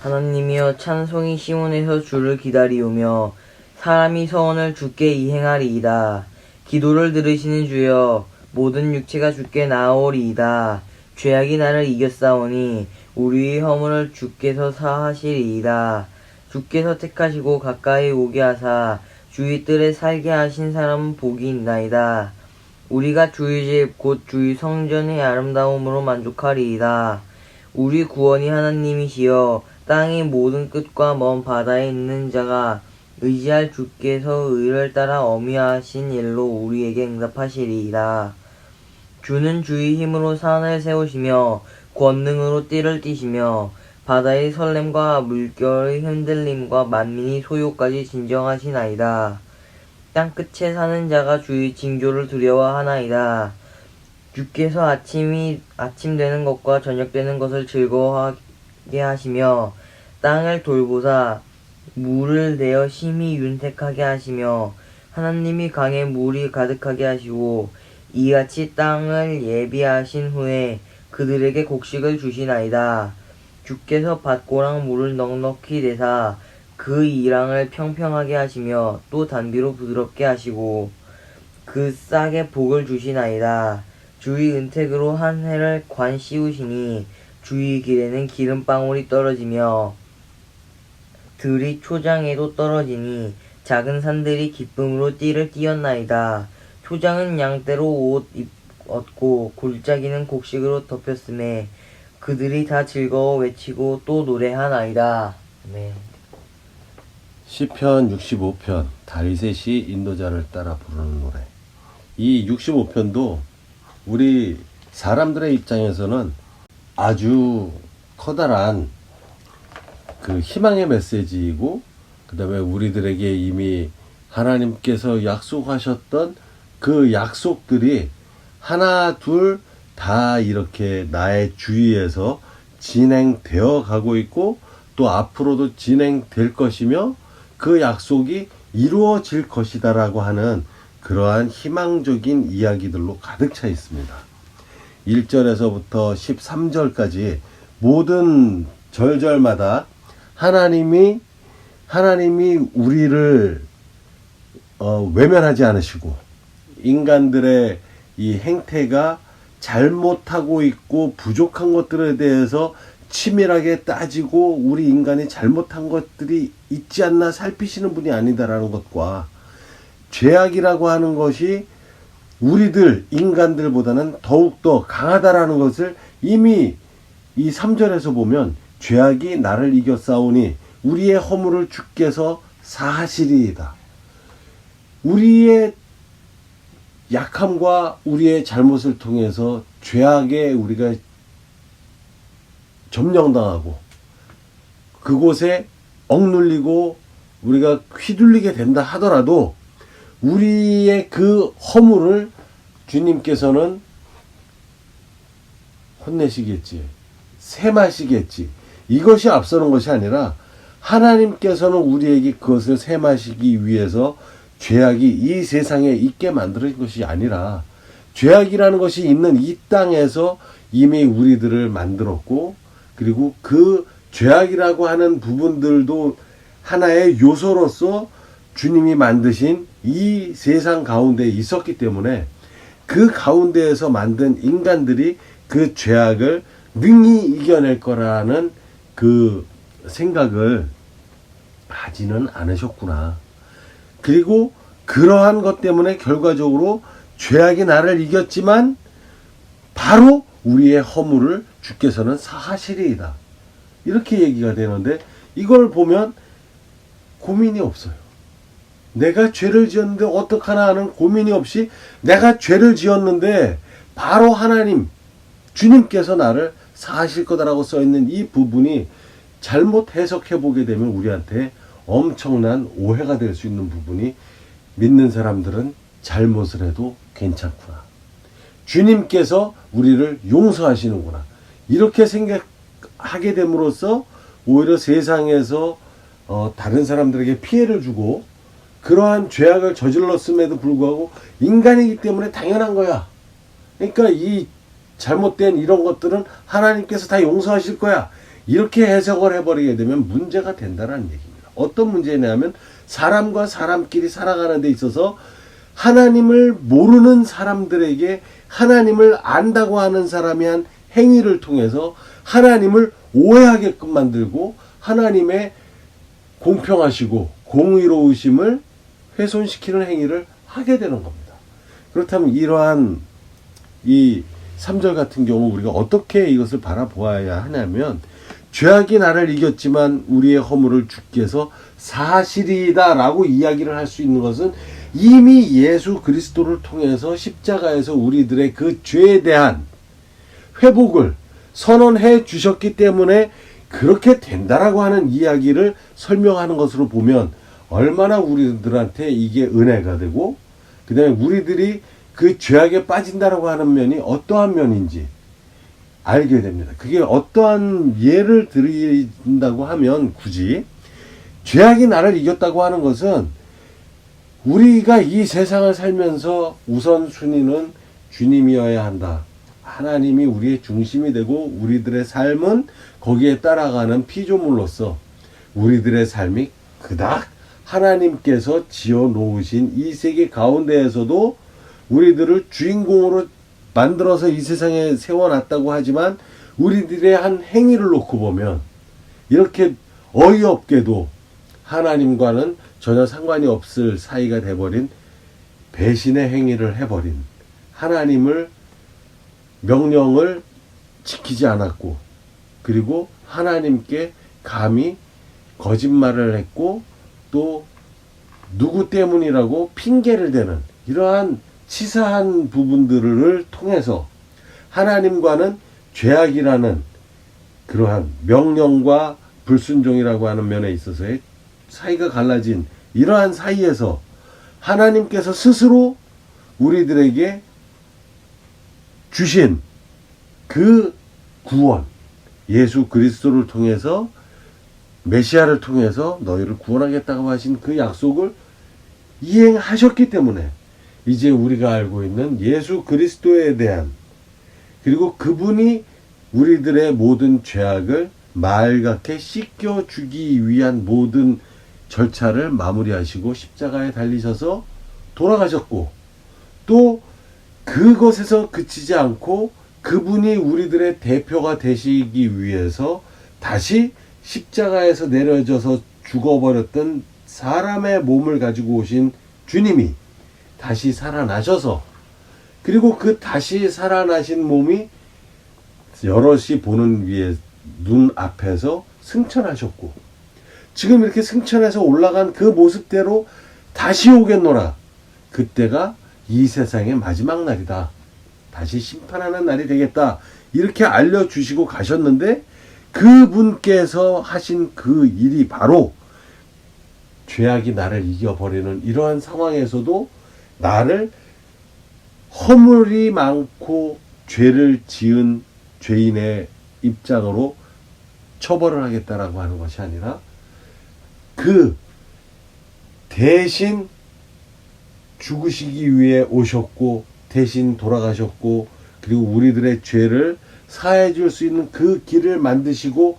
하나님이여 찬송이 시온에서 주를 기다리오며 사람이 서원을 주께 이행하리이다. 기도를 들으시는 주여 모든 육체가 주께 나아오리이다. 죄악이 나를 이겼사오니 우리의 허물을 주께서 사하시리이다. 주께서 택하시고 가까이 오게 하사 주의 뜰에 살게 하신 사람은 복이 있나이다. 우리가 주의 집 곧 주의 성전의 아름다움으로 만족하리이다. 우리 구원이 하나님이시여 땅의 모든 끝과 먼 바다에 있는 자가 의지할 주께서 의를 따라 어미하신 일로 우리에게 응답하시리이다. 주는 주의 힘으로 산을 세우시며 권능으로 띠를 띠시며 바다의 설렘과 물결의 흔들림과 만민이 소요까지 진정하시나이다. 땅끝에 사는 자가 주의 징조를 두려워하나이다. 주께서 아침 되는 것과 저녁 되는 것을 즐거워하게 하시며 땅을 돌보사 물을 내어 심히 윤택하게 하시며 하나님이 강에 물이 가득하게 하시고 이같이 땅을 예비하신 후에 그들에게 곡식을 주시나이다. 주께서 밭고랑 물을 넉넉히 내사 그 이랑을 평평하게 하시며 또 단비로 부드럽게 하시고 그 싹에 복을 주시나이다. 주의 은택으로 한 해를 관 씌우시니 주의 길에는 기름방울이 떨어지며 들이 초장에도 떨어지니 작은 산들이 기쁨으로 띠를 띠었나이다. 초장은 양떼로 옷 얻고 골짜기는 곡식으로 덮였음에 그들이 다 즐거워 외치고 또 노래하나이다. 네. 시편 65편 다윗의 인도자를 따라 부르는 노래. 이 65편도 우리 사람들의 입장에서는 아주 커다란 그 희망의 메시지이고, 그 다음에 우리들에게 이미 하나님께서 약속하셨던 그 약속들이 하나 둘 다 이렇게 나의 주위에서 진행되어 가고 있고 또 앞으로도 진행될 것이며 그 약속이 이루어질 것이다라고 하는 그러한 희망적인 이야기들로 가득 차 있습니다. 1절에서부터 13절까지 모든 절절마다 하나님이 우리를 외면하지 않으시고 인간들의 이 행태가 잘못하고 있고 부족한 것들에 대해서 치밀하게 따지고 우리 인간이 잘못한 것들이 있지 않나 살피시는 분이 아니다라는 것과 죄악이라고 하는 것이 우리들 인간들보다는 더욱더 강하다라는 것을 이미 이 3절에서 보면 죄악이 나를 이겼사오니 우리의 허물을 주께서 사하시리이다. 우리의 약함과 우리의 잘못을 통해서 죄악에 우리가 점령당하고 그곳에 억눌리고 우리가 휘둘리게 된다 하더라도 우리의 그 허물을 주님께서는 혼내시겠지, 세마시겠지. 이것이 앞서는 것이 아니라 하나님께서는 우리에게 그것을 세마시기 위해서 죄악이 이 세상에 있게 만드는 것이 아니라 죄악이라는 것이 있는 이 땅에서 이미 우리들을 만들었고, 그리고 그 죄악이라고 하는 부분들도 하나의 요소로서 주님이 만드신 이 세상 가운데 있었기 때문에 그 가운데에서 만든 인간들이 그 죄악을 능히 이겨낼 거라는 그 생각을 하지는 않으셨구나. 그리고 그러한 것 때문에 결과적으로 죄악이 나를 이겼지만 바로 우리의 허물을 주께서는 사하시리이다. 이렇게 얘기가 되는데 이걸 보면 고민이 없어요. 내가 죄를 지었는데 어떡하나 하는 고민이 없이 내가 죄를 지었는데 바로 하나님, 주님께서 나를 사하실 거다라고 써있는 이 부분이 잘못 해석해 보게 되면 우리한테 엄청난 오해가 될 수 있는 부분이, 믿는 사람들은 잘못을 해도 괜찮구나, 주님께서 우리를 용서하시는구나, 이렇게 생각하게 됨으로써 오히려 세상에서 다른 사람들에게 피해를 주고 그러한 죄악을 저질렀음에도 불구하고 인간이기 때문에 당연한 거야. 그러니까 이 잘못된 이런 것들은 하나님께서 다 용서하실 거야. 이렇게 해석을 해버리게 되면 문제가 된다는 얘기입니다. 어떤 문제냐면 사람과 사람끼리 살아가는 데 있어서 하나님을 모르는 사람들에게 하나님을 안다고 하는 사람이 한 행위를 통해서 하나님을 오해하게끔 만들고 하나님의 공평하시고 공의로우심을 훼손시키는 행위를 하게 되는 겁니다. 그렇다면 이러한 이 3절 같은 경우 우리가 어떻게 이것을 바라보아야 하냐면 죄악이 나를 이겼지만 우리의 허물을 주께서 사실이다 라고 이야기를 할 수 있는 것은 이미 예수 그리스도를 통해서 십자가에서 우리들의 그 죄에 대한 회복을 선언해 주셨기 때문에 그렇게 된다라고 하는 이야기를 설명하는 것으로 보면 얼마나 우리들한테 이게 은혜가 되고 그 다음에 우리들이 그 죄악에 빠진다라고 하는 면이 어떠한 면인지 알게 됩니다. 그게 어떠한 예를 드린다고 하면 굳이 죄악이 나를 이겼다고 하는 것은 우리가 이 세상을 살면서 우선순위는 주님이어야 한다. 하나님이 우리의 중심이 되고 우리들의 삶은 거기에 따라가는 피조물로서 우리들의 삶이 그닥 하나님께서 지어 놓으신 이 세계 가운데에서도 우리들을 주인공으로 만들어서 이 세상에 세워놨다고 하지만 우리들의 한 행위를 놓고 보면 이렇게 어이없게도 하나님과는 전혀 상관이 없을 사이가 돼버린 배신의 행위를 해버린 하나님을 명령을 지키지 않았고 그리고 하나님께 감히 거짓말을 했고 또 누구 때문이라고 핑계를 대는 이러한 치사한 부분들을 통해서 하나님과는 죄악이라는 그러한 명령과 불순종이라고 하는 면에 있어서의 사이가 갈라진 이러한 사이에서 하나님께서 스스로 우리들에게 주신 그 구원, 예수 그리스도를 통해서 메시아를 통해서 너희를 구원하겠다고 하신 그 약속을 이행하셨기 때문에 이제 우리가 알고 있는 예수 그리스도에 대한 그리고 그분이 우리들의 모든 죄악을 말갛게 씻겨주기 위한 모든 절차를 마무리하시고 십자가에 달리셔서 돌아가셨고 또 그것에서 그치지 않고 그분이 우리들의 대표가 되시기 위해서 다시 십자가에서 내려져서 죽어버렸던 사람의 몸을 가지고 오신 주님이 다시 살아나셔서 그리고 그 다시 살아나신 몸이 여럿이 보는 위에 눈 앞에서 승천하셨고 지금 이렇게 승천해서 올라간 그 모습대로 다시 오겠노라. 그때가 이 세상의 마지막 날이다. 다시 심판하는 날이 되겠다. 이렇게 알려주시고 가셨는데 그분께서 하신 그 일이 바로 죄악이 나를 이겨버리는 이러한 상황에서도 나를 허물이 많고 죄를 지은 죄인의 입장으로 처벌을 하겠다라고 하는 것이 아니라 그 대신 죽으시기 위해 오셨고 대신 돌아가셨고 그리고 우리들의 죄를 사해 줄 수 있는 그 길을 만드시고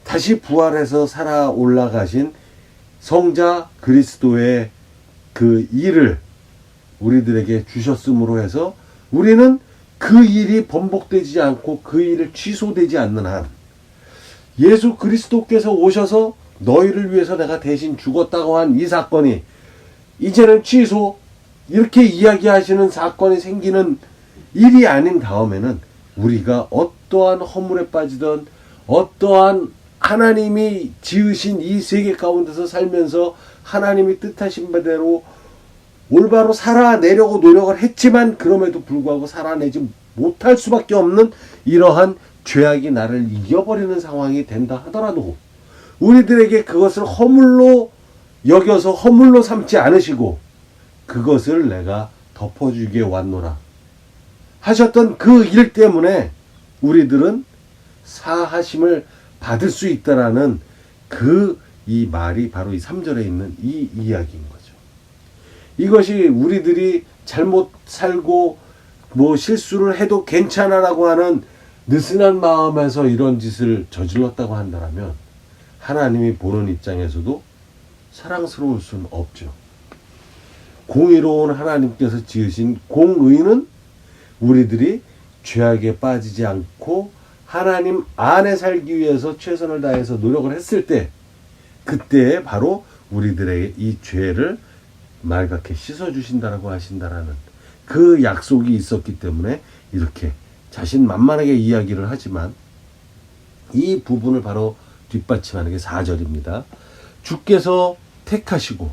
다시 부활해서 살아 올라가신 성자 그리스도의 그 일을 우리들에게 주셨음으로 해서 우리는 그 일이 번복되지 않고 그 일을 취소되지 않는 한 예수 그리스도께서 오셔서 너희를 위해서 내가 대신 죽었다고 한 이 사건이 이제는 취소 이렇게 이야기하시는 사건이 생기는 일이 아닌 다음에는 우리가 어떠한 허물에 빠지던 어떠한 하나님이 지으신 이 세계 가운데서 살면서 하나님이 뜻하신 바대로 올바로 살아내려고 노력을 했지만 그럼에도 불구하고 살아내지 못할 수밖에 없는 이러한 죄악이 나를 이겨버리는 상황이 된다 하더라도 우리들에게 그것을 허물로 여겨서 허물로 삼지 않으시고 그것을 내가 덮어주게 왔노라 하셨던 그 일 때문에 우리들은 사하심을 받을 수 있다라는 이 말이 바로 이 3절에 있는 이 이야기인 거죠. 이것이 우리들이 잘못 살고 뭐 실수를 해도 괜찮아라고 하는 느슨한 마음에서 이런 짓을 저질렀다고 한다면 하나님이 보는 입장에서도 사랑스러울 수는 없죠. 공의로운 하나님께서 지으신 공의는 우리들이 죄악에 빠지지 않고 하나님 안에 살기 위해서 최선을 다해서 노력을 했을 때, 그때에 바로 우리들의 이 죄를 말갛게 씻어주신다라고 하신다라는 그 약속이 있었기 때문에 이렇게 자신만만하게 이야기를 하지만, 이 부분을 바로 뒷받침하는 게 4절입니다. 주께서 택하시고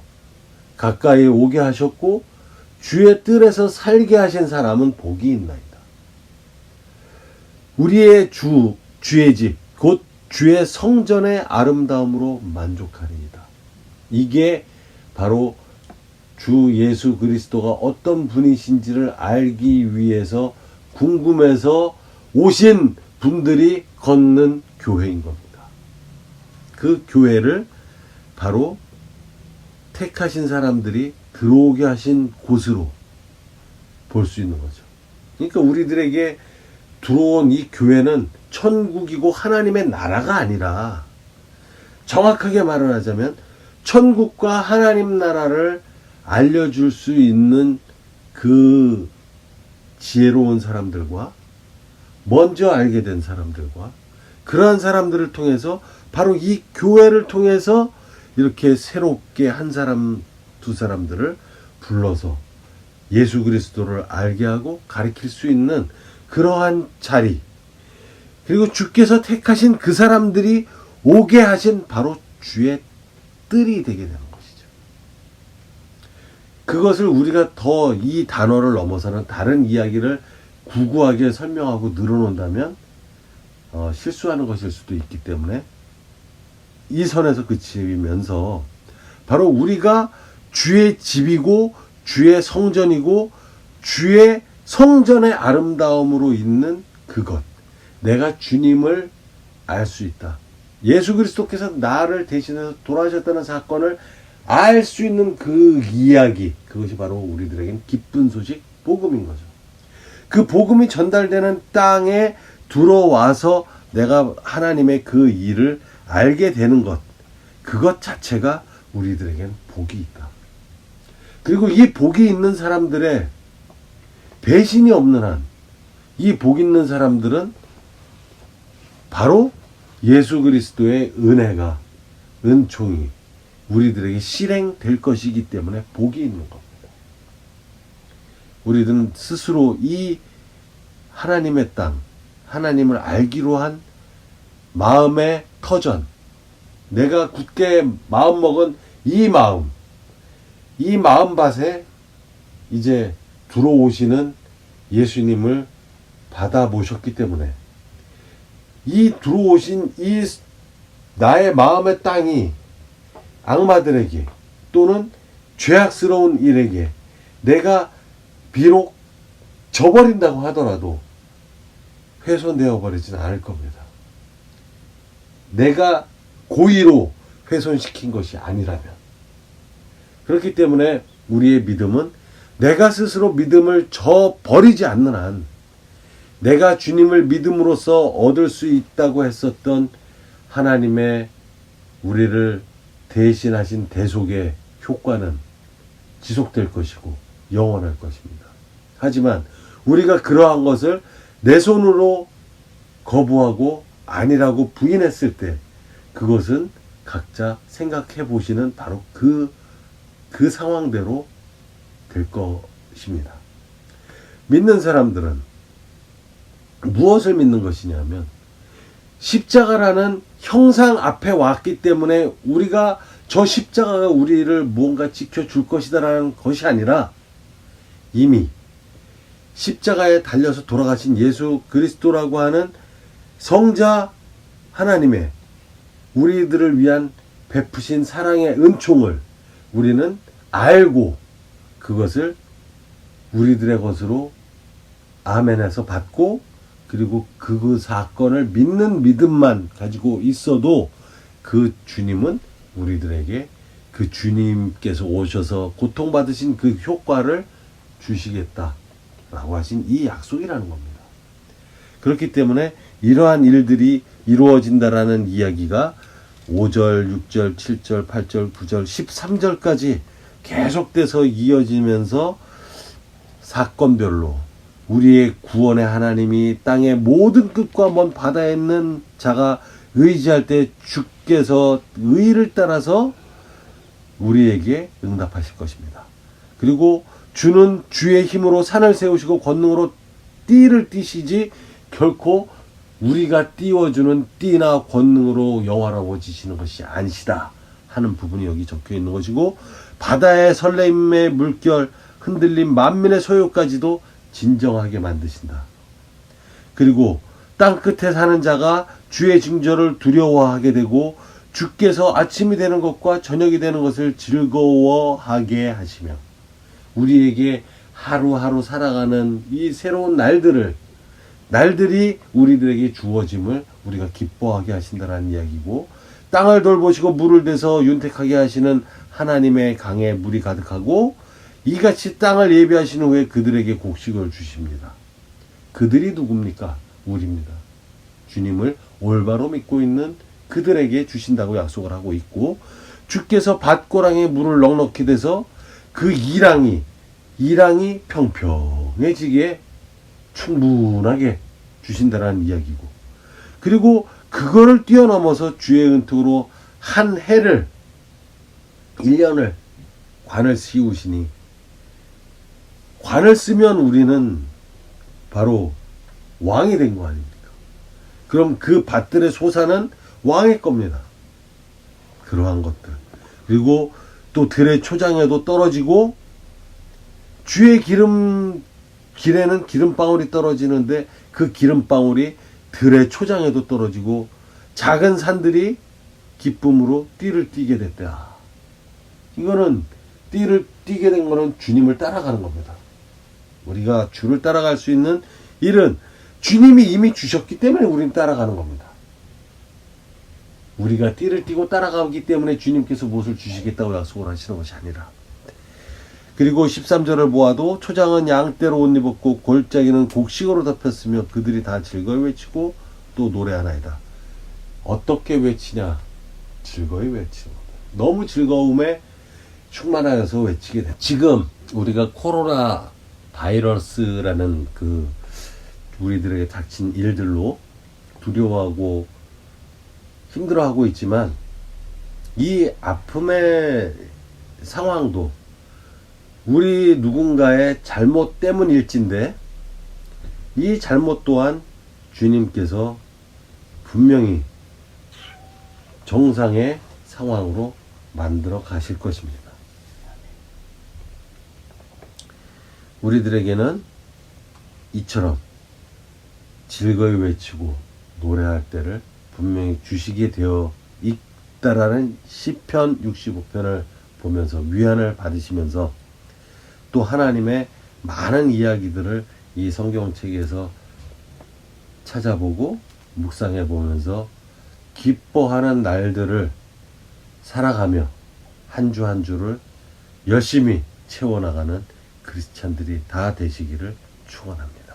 가까이 오게 하셨고 주의 뜰에서 살게 하신 사람은 복이 있나이다. 우리의 주의 집, 곧 주의 성전의 아름다움으로 만족하리이다. 이게 바로 주 예수 그리스도가 어떤 분이신지를 알기 위해서 궁금해서 오신 분들이 걷는 교회인 겁니다. 그 교회를 바로 택하신 사람들이 들어오게 하신 곳으로 볼 수 있는 거죠. 그러니까 우리들에게 들어온 이 교회는 천국이고 하나님의 나라가 아니라, 정확하게 말을 하자면 천국과 하나님 나라를 알려줄 수 있는 그 지혜로운 사람들과 먼저 알게 된 사람들과 그러한 사람들을 통해서 바로 이 교회를 통해서 이렇게 새롭게 한 사람 두 사람들을 불러서 예수 그리스도를 알게 하고 가르칠 수 있는 그러한 자리, 그리고 주께서 택하신 그 사람들이 오게 하신 바로 주의 뜰이 되게 되는 것이죠. 그것을 우리가 더 이 단어를 넘어서는 다른 이야기를 구구하게 설명하고 늘어놓는다면 실수하는 것일 수도 있기 때문에 이 선에서 그치면서 바로 우리가 주의 집이고 주의 성전이고 주의 성전의 아름다움으로 있는 그것, 내가 주님을 알 수 있다. 예수 그리스도께서 나를 대신해서 돌아가셨다는 사건을 알 수 있는 그 이야기, 그것이 바로 우리들에게는 기쁜 소식, 복음인 거죠. 그 복음이 전달되는 땅에 들어와서 내가 하나님의 그 일을 알게 되는 것, 그것 자체가 우리들에게는 복이 있다. 그리고 이 복이 있는 사람들의 배신이 없는 한, 이 복 있는 사람들은 바로 예수 그리스도의 은혜가, 은총이 우리들에게 실행될 것이기 때문에 복이 있는 겁니다. 우리들은 스스로 이 하나님의 땅, 하나님을 알기로 한 마음의 터전, 내가 굳게 마음먹은 이 마음밭에 이제 들어오시는 예수님을 받아 모셨기 때문에 이 들어오신 이 나의 마음의 땅이 악마들에게 또는 죄악스러운 일에게 내가 비록 져버린다고 하더라도 훼손되어 버리지는 않을 겁니다. 내가 고의로 훼손시킨 것이 아니라면. 그렇기 때문에 우리의 믿음은 내가 스스로 믿음을 저버리지 않는 한, 내가 주님을 믿음으로써 얻을 수 있다고 했었던 하나님의 우리를 대신하신 대속의 효과는 지속될 것이고 영원할 것입니다. 하지만 우리가 그러한 것을 내 손으로 거부하고 아니라고 부인했을 때, 그것은 각자 생각해 보시는 바로 그 상황대로 될 것입니다. 믿는 사람들은 무엇을 믿는 것이냐면, 십자가라는 형상 앞에 왔기 때문에 우리가 저 십자가가 우리를 무언가 지켜줄 것이다라는 것이 아니라, 이미 십자가에 달려서 돌아가신 예수 그리스도라고 하는 성자 하나님의 우리들을 위한 베푸신 사랑의 은총을 우리는 알고 그것을 우리들의 것으로 아멘해서 받고, 그리고 그 사건을 믿는 믿음만 가지고 있어도 그 주님은 우리들에게 그 주님께서 오셔서 고통받으신 그 효과를 주시겠다라고 하신 이 약속이라는 겁니다. 그렇기 때문에 이러한 일들이 이루어진다라는 이야기가 5절, 6절, 7절, 8절, 9절, 13절까지 계속돼서 이어지면서 사건별로 우리의 구원의 하나님이 땅의 모든 끝과 먼 바다에 있는 자가 의지할 때 주께서 의를 따라서 우리에게 응답하실 것입니다. 그리고 주는 주의 힘으로 산을 세우시고 권능으로 띠를 띠시지 결코 우리가 띄워주는 띠나 권능으로 영화로워지시는 것이 아니시다 하는 부분이 여기 적혀 있는 것이고, 바다의 설렘의 물결, 흔들림, 만민의 소요까지도 진정하게 만드신다. 그리고 땅 끝에 사는 자가 주의 징조를 두려워하게 되고 주께서 아침이 되는 것과 저녁이 되는 것을 즐거워하게 하시며, 우리에게 하루하루 살아가는 이 새로운 날들이 우리들에게 주어짐을 우리가 기뻐하게 하신다는 이야기고, 땅을 돌보시고 물을 대서 윤택하게 하시는 하나님의 강에 물이 가득하고 이같이 땅을 예비하신 후에 그들에게 곡식을 주십니다. 그들이 누굽니까? 우리입니다. 주님을 올바로 믿고 있는 그들에게 주신다고 약속을 하고 있고, 주께서 밭고랑에 물을 넉넉히 대서 그 이랑이 평평해지게 충분하게 주신다는 이야기고, 그리고 그거를 뛰어넘어서 주의 은택으로 한 해를 1년을 관을 씌우시니, 관을 쓰면 우리는 바로 왕이 된 거 아닙니까? 그럼 그 밭들의 소산은 왕의 겁니다. 그러한 것들. 그리고 또 들의 초장에도 떨어지고, 주의 길에는 기름방울이 떨어지는데 그 기름방울이 들의 초장에도 떨어지고 작은 산들이 기쁨으로 띠를 띠게 됐다. 이거는 띠를 띠게 된 거는 주님을 따라가는 겁니다. 우리가 주를 따라갈 수 있는 일은 주님이 이미 주셨기 때문에 우리는 따라가는 겁니다. 우리가 띠를 띠고 따라가기 때문에 주님께서 무엇을 주시겠다고 약속을 하시는 것이 아니라. 그리고 13절을 보아도 초장은 양떼로 옷 입었고 골짜기는 곡식으로 덮였으며 그들이 다 즐거이 외치고 또 노래하나이다. 어떻게 외치냐? 즐거이 외치는 겁니다. 너무 즐거움에 충만하여서 외치게 됩니다. 지금 우리가 코로나 바이러스라는 그 우리들에게 닥친 일들로 두려워하고 힘들어하고 있지만, 이 아픔의 상황도 우리 누군가의 잘못 때문일진데, 이 잘못 또한 주님께서 분명히 정상의 상황으로 만들어 가실 것입니다. 우리들에게는 이처럼 즐거이 외치고 노래할 때를 분명히 주시게 되어 있다라는 시편 65편을 보면서 위안을 받으시면서, 또 하나님의 많은 이야기들을 이 성경책에서 찾아보고 묵상해 보면서 기뻐하는 날들을 살아가며 한 주 한 주를 열심히 채워나가는 크리스찬들이 다 되시기를 축원합니다.